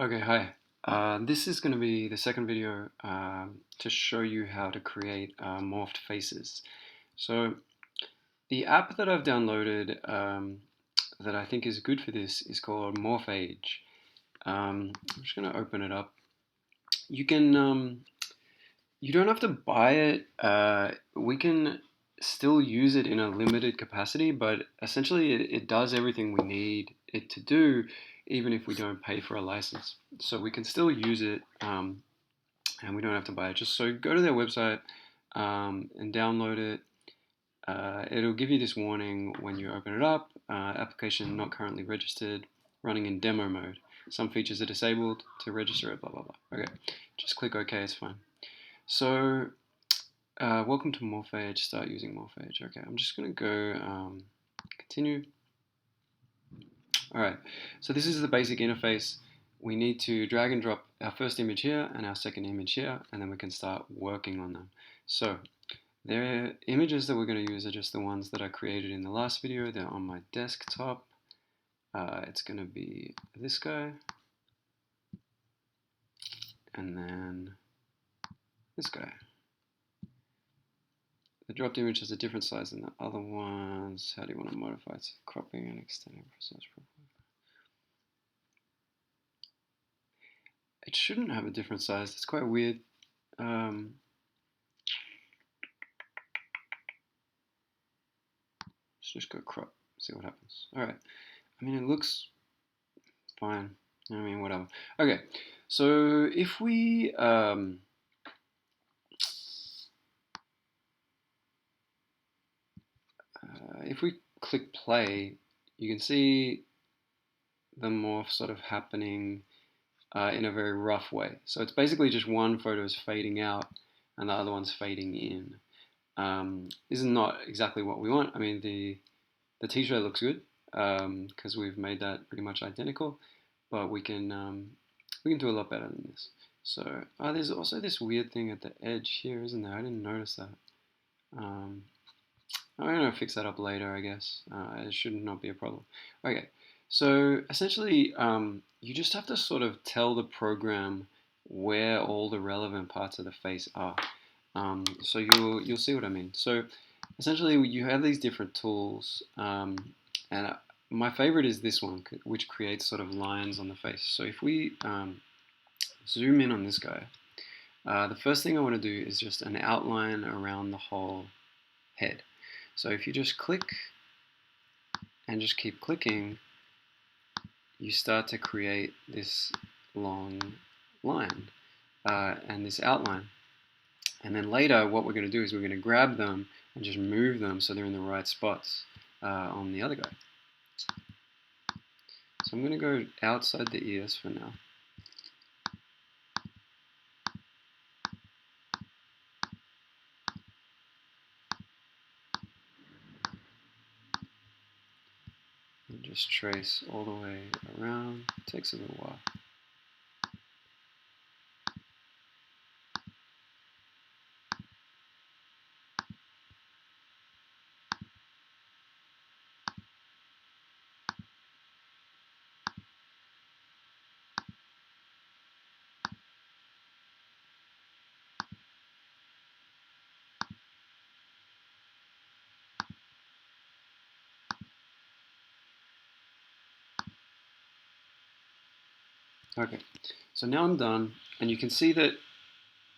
Okay, hi. This is going to be the second video to show you how to create morphed faces. So the app that I've downloaded that I think is good for this is called Morph Age. I'm just going to open it up. You can you don't have to buy it. We can still use it in a limited capacity, but essentially it does everything we need it to do, even if we don't pay for a license. So we can still use it, and we don't have to buy it. Just so go to their website and download it. It'll give you this warning when you open it up. Application not currently registered, running in demo mode. Some features are disabled. To register it, blah blah blah. Okay, just click OK. It's fine. So welcome to Morph Age. Start using Morph Age. Okay, I'm just going to go continue. All right, so this is the basic interface. We need to drag and drop our first image here and our second image here, and then we can start working on them. So the images that we're going to use are just the ones that I created in the last video. They're on my desktop. It's going to be this guy, and then this guy. The dropped image has a different size than the other ones. How do you want to modify it? Cropping and extending process properly. It shouldn't have a different size. It's quite weird. Let's just go crop, see what happens. All right. I mean, it looks fine. I mean, whatever. Okay. So if we click play, you can see the morph sort of happening in a very rough way. So it's basically just one photo is fading out and the other one's fading in. This is not exactly what we want. I mean, the t-shirt looks good because we've made that pretty much identical, but we can do a lot better than this. So there's also this weird thing at the edge here, isn't there? I didn't notice that. I'm going to fix that up later, I guess. It should not be a problem. Okay, so essentially, you just have to sort of tell the program where all the relevant parts of the face are. So you'll see what I mean. So essentially, you have these different tools, and my favorite is this one, which creates sort of lines on the face. So if we zoom in on this guy, the first thing I want to do is just an outline around the whole head. So if you just click and just keep clicking, you start to create this long line and this outline. And then later, what we're going to do is we're going to grab them and just move them so they're in the right spots on the other guy. So I'm going to go outside the ears for now. And just trace all the way around. It takes a little while. Okay, so now I'm done, and you can see that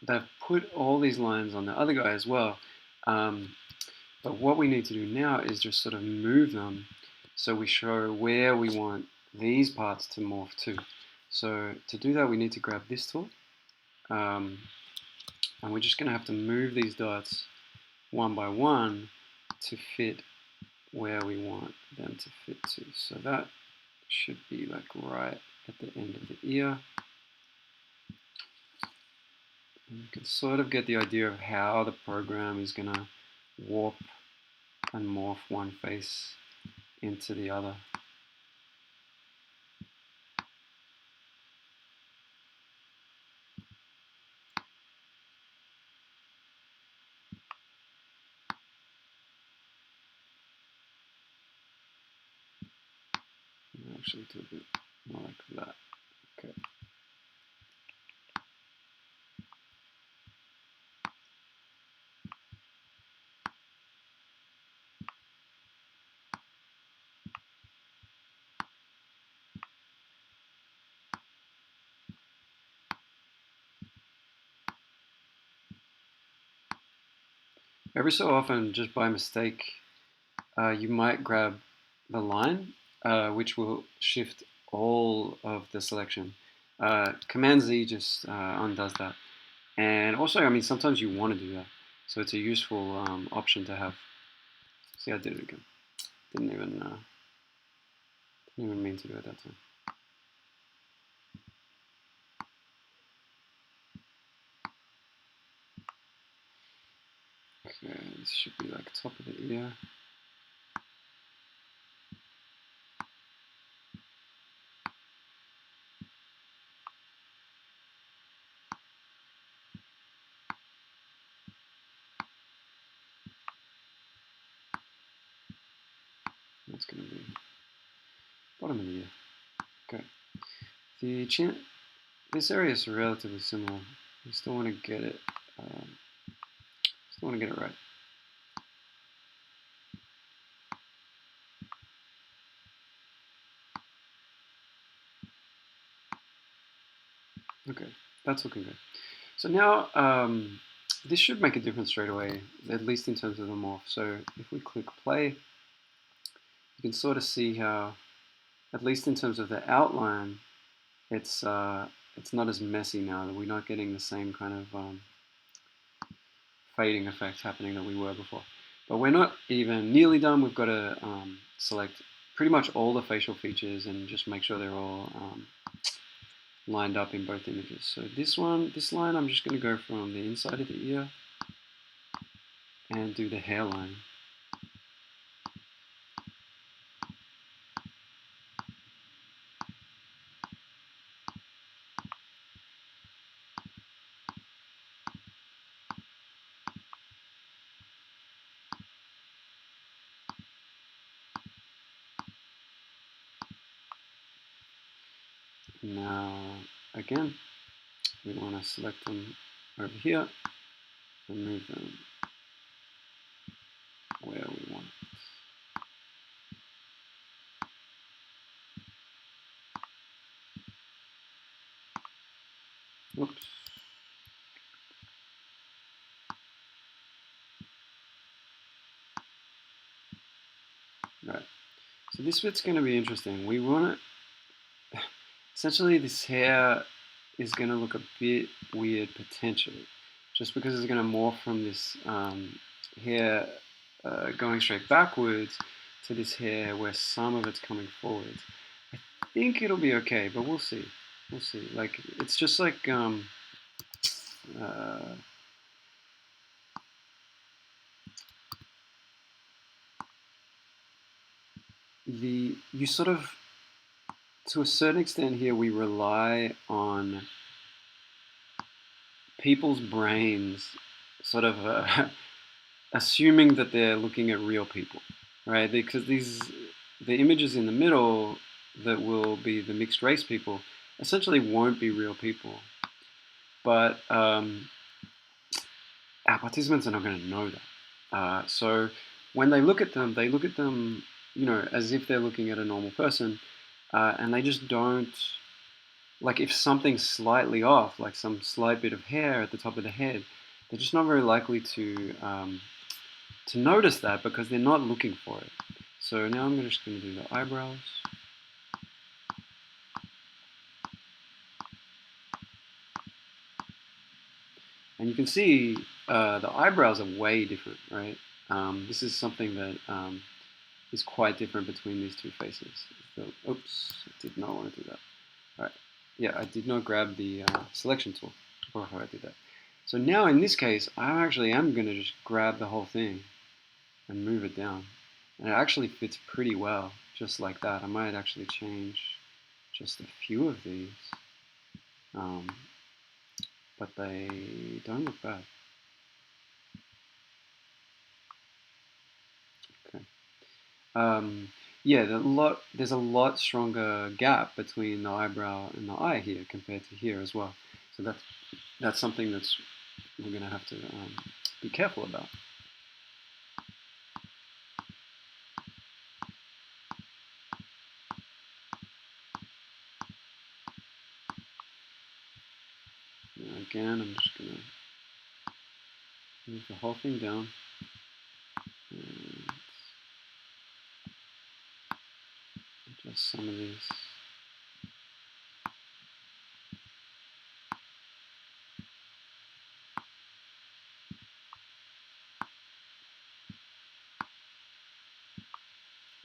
they've put all these lines on the other guy as well. But what we need to do now is just sort of move them so we show where we want these parts to morph to. So to do that, we need to grab this tool, and we're just going to have to move these dots one by one to fit where we want them to fit to. So that should be like right at the end of the ear. And you can sort of get the idea of how the program is going to warp and morph one face into the other. Actually do a bit more like that. Okay. every so often, just by mistake, you might grab the line, which will shift all of the selection. Command Z just undoes that. And also, I mean, sometimes you want to do that. So it's a useful option to have. See, I did it again. Didn't even mean to do it that time. Okay, this should be like top of the ear. That's going to be bottom of the ear. Okay. The chin, this area is relatively similar. You still want to get it. Still want to get it right. Okay, that's looking good. So now this should make a difference straight away, at least in terms of the morph. So if we click play, you can sort of see how, at least in terms of the outline, it's not as messy now. That we're not getting the same kind of fading effect happening that we were before. But we're not even nearly done. We've got to select pretty much all the facial features and just make sure they're all lined up in both images. So this line, I'm just going to go from the inside of the ear and do the hairline. Now, again, we want to select them over here and move them where we want. Oops. Right. So this bit's going to be interesting. We want to, essentially this hair is going to look a bit weird potentially, just because it's going to morph from this hair going straight backwards to this hair where some of it's coming forwards. I think it'll be okay, but we'll see. We'll see. Like, it's just like you sort of, to a certain extent here, we rely on people's brains sort of assuming that they're looking at real people, right? Because the images in the middle that will be the mixed race people essentially won't be real people. But our participants are not going to know that. So when they look at them, as if they're looking at a normal person, and they just don't, like if something's slightly off, like some slight bit of hair at the top of the head, they're just not very likely to notice that because they're not looking for it. So now I'm just going to do the eyebrows. And you can see the eyebrows are way different, right? This is something that is quite different between these two faces. So, oops, I did not want to do that. All right, yeah, I did not grab the selection tool before I did that. So now in this case, I actually am going to just grab the whole thing and move it down. And it actually fits pretty well, just like that. I might actually change just a few of these, but they don't look bad. Okay. Yeah, there's a lot stronger gap between the eyebrow and the eye here compared to here as well. So that's something we're going to have to be careful about. Now again, I'm just going to move the whole thing down. some of these.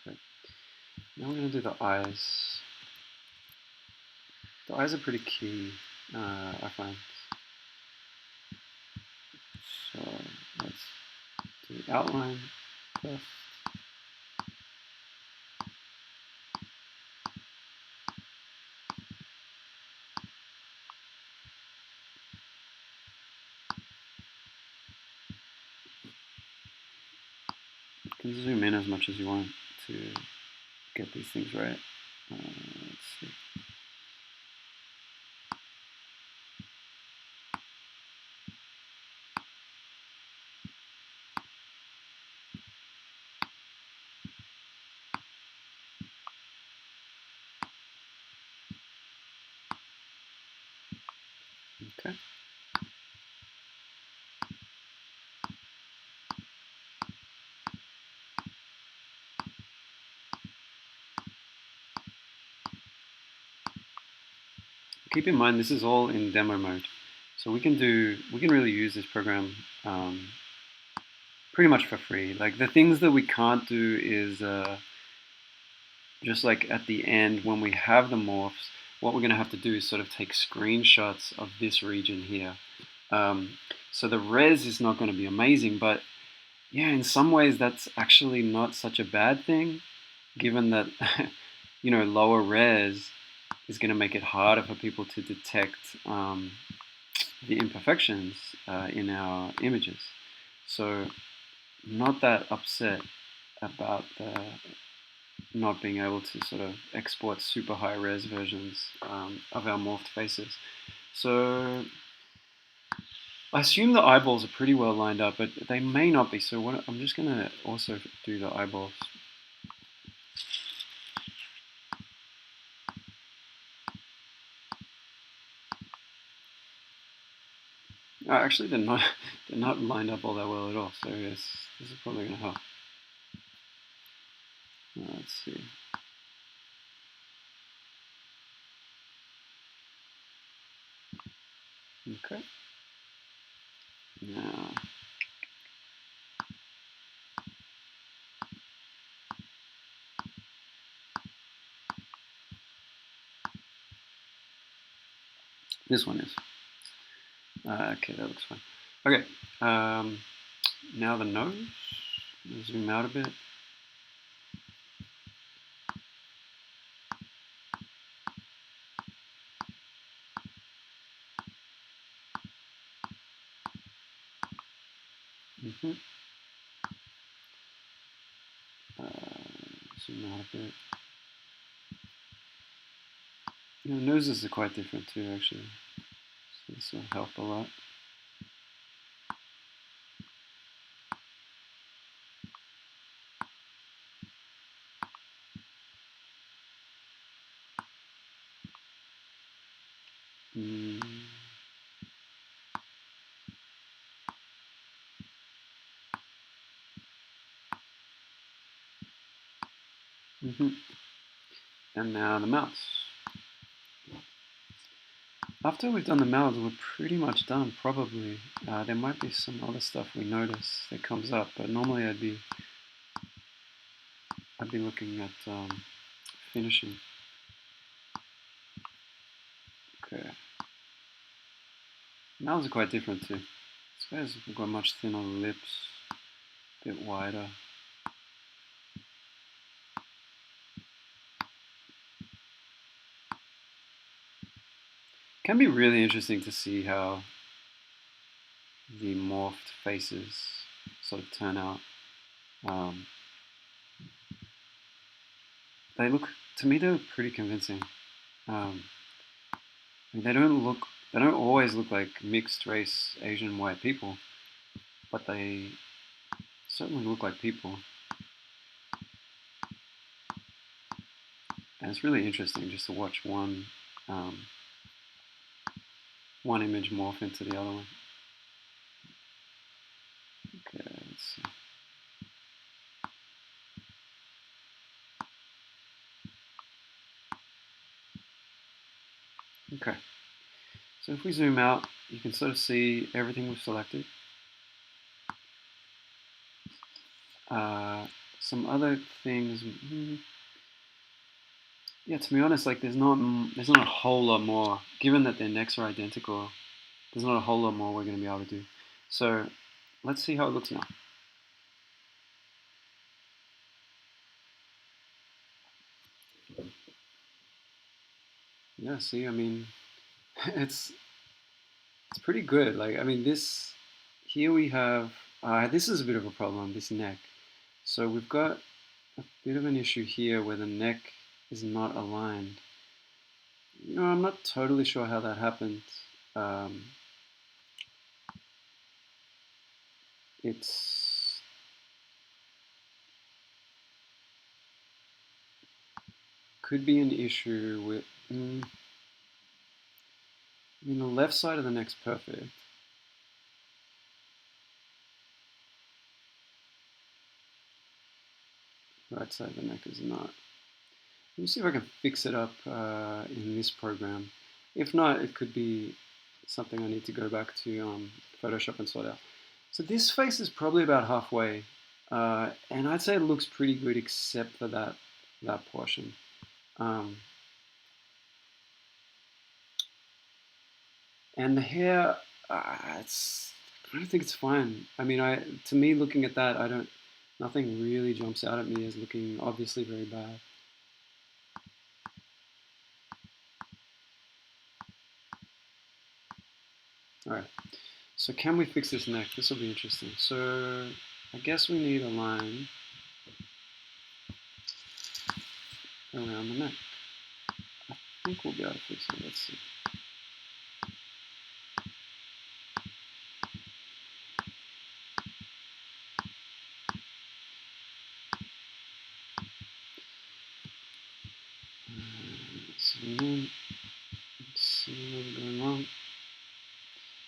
Okay. Now we're going to do the eyes. The eyes are pretty key, I find. So let's do the outline first. You can zoom in as much as you want to get these things right. Let's see. Okay. Keep in mind this is all in demo mode, so we can really use this program pretty much for free. Like the things that we can't do is just like at the end when we have the morphs, what we're going to have to do is sort of take screenshots of this region here. So the res is not going to be amazing, but yeah, in some ways that's actually not such a bad thing, given that you know, lower res is going to make it harder for people to detect the imperfections in our images. So not that upset about the not being able to sort of export super high res versions of our morphed faces. So I assume the eyeballs are pretty well lined up, but they may not be. So what, I'm just going to also do the eyeballs. Actually, they're not lined up all that well at all. So this is probably going to help. Let's see. Okay. Now, this one is. Okay, that looks fine. Okay. Now the nose. Zoom out a bit. Mm-hmm. Zoom out a bit. You know, noses are quite different too, actually. So this will help a lot. Mm. Mm-hmm. And now the mouth. After we've done the mouths, we're pretty much done, probably. There might be some other stuff we notice that comes up, but normally I'd be looking at finishing. Okay. Mouths are quite different too. This guy's got much thinner lips, a bit wider. Can be really interesting to see how the morphed faces sort of turn out. They look, to me, they look pretty convincing. I mean, they don't always look like mixed race Asian white people, but they certainly look like people. And it's really interesting just to watch one image morph into the other one. Okay, let's see. Okay, so if we zoom out, you can sort of see everything we've selected. Uh, some other things, yeah, to be honest, like there's not a whole lot more, given that their necks are identical, there's not a whole lot more we're going to be able to do. So let's see how it looks now. Yeah, see, I mean, it's it's pretty good. Like, I mean, this here we have this is a bit of a problem, this neck. So we've got a bit of an issue here where the neck is not aligned. You know, I'm not totally sure how that happened. Um, it's could be an issue with. I mean, the left side of the neck's perfect. Right side of the neck is not. Let me see if I can fix it up in this program. If not, it could be something I need to go back to Photoshop and sort out. So this face is probably about halfway, and I'd say it looks pretty good except for that portion. Um, and the hair, I don't think it's fine. I mean, to me, looking at that, nothing really jumps out at me as looking obviously very bad. All right. So can we fix this neck? This will be interesting. So I guess we need a line around the neck. I think we'll be able to fix it. Let's see. Zoom in. Let's see what's going wrong.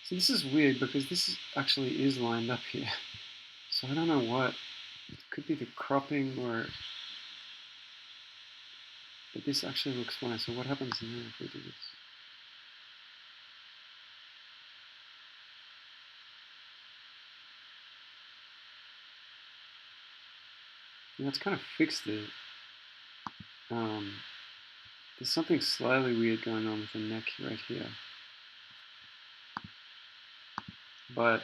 See, this is weird because actually is lined up here. So I don't know what. It could be the cropping or... But this actually looks fine. So what happens now if we do this? Yeah, it's kind of fixed it. There's something slightly weird going on with the neck right here. But I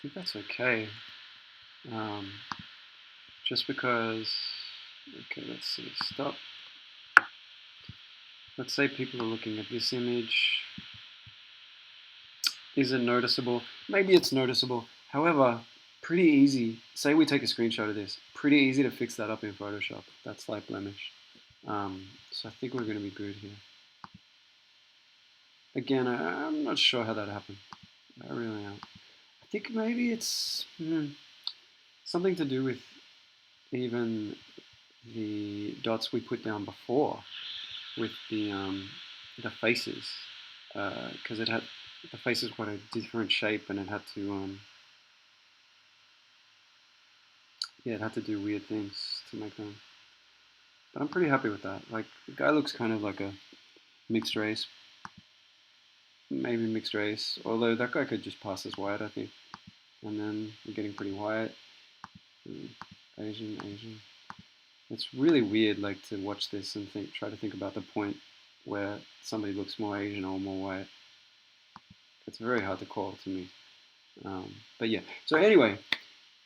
think that's okay. Just because, okay, let's see, stop. Let's say people are looking at this image. Is it noticeable? Maybe it's noticeable. However, pretty easy. Say we take a screenshot of this. Pretty easy to fix that up in Photoshop. That slight blemish. So I think we're going to be good here. Again, I'm not sure how that happened. I really am. I think maybe it's something to do with even the dots we put down before with the faces, because the face is quite a different shape, and it had to yeah, it had to do weird things to make them. But I'm pretty happy with that. Like, the guy looks kind of like a mixed race, maybe mixed race. Although that guy could just pass as white, I think. And then we're getting pretty white. Asian. It's really weird, like, to watch this and try to think about the point where somebody looks more Asian or more white. It's very hard to call to me. But yeah. So anyway,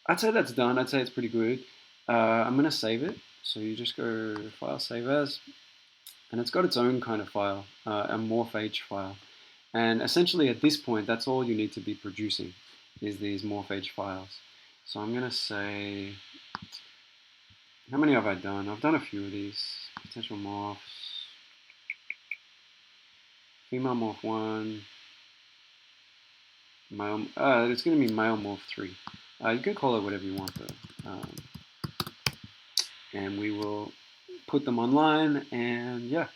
I'd say that's done. I'd say it's pretty good. I'm gonna save it. So you just go File, Save As, and it's got its own kind of file, a Morph Age file. And essentially at this point, that's all you need to be producing is these Morph Age files. So I'm gonna say, how many have I done? I've done a few of these. Potential morphs. Female morph 1. Male, it's gonna be male morph 3. You can call it whatever you want though. And we will put them online, and yeah,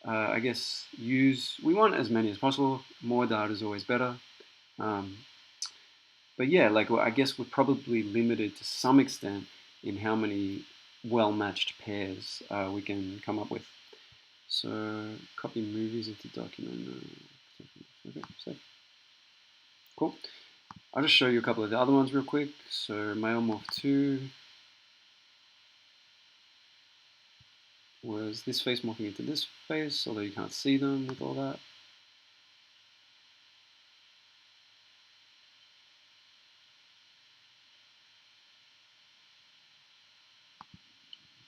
I guess we want as many as possible. More data is always better. But yeah, like, I guess we're probably limited to some extent in how many well-matched pairs we can come up with. So copy movies into document. Okay, save. Cool. I'll just show you a couple of the other ones real quick. So male morph 2 was this face morphing into this face, although you can't see them with all that.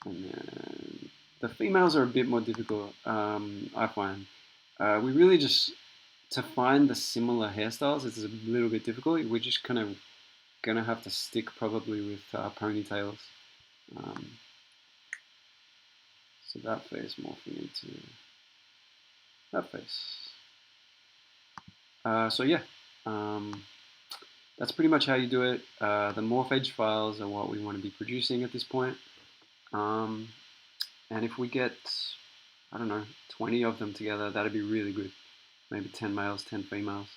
And then the females are a bit more difficult, I find. We really just, to find the similar hairstyles, it's a little bit difficult. We're just kind of going to have to stick probably with ponytails. So that face morphing into that face. So yeah, that's pretty much how you do it. The Morph Age files are what we want to be producing at this point. And if we get, I don't know, 20 of them together, that'd be really good. Maybe 10 males, 10 females.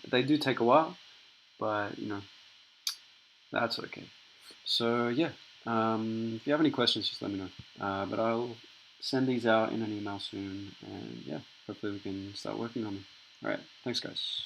They do take a while, but you know, that's okay. So yeah, if you have any questions, just let me know. But I'll send these out in an email soon, and yeah, hopefully we can start working on them. All right, thanks guys.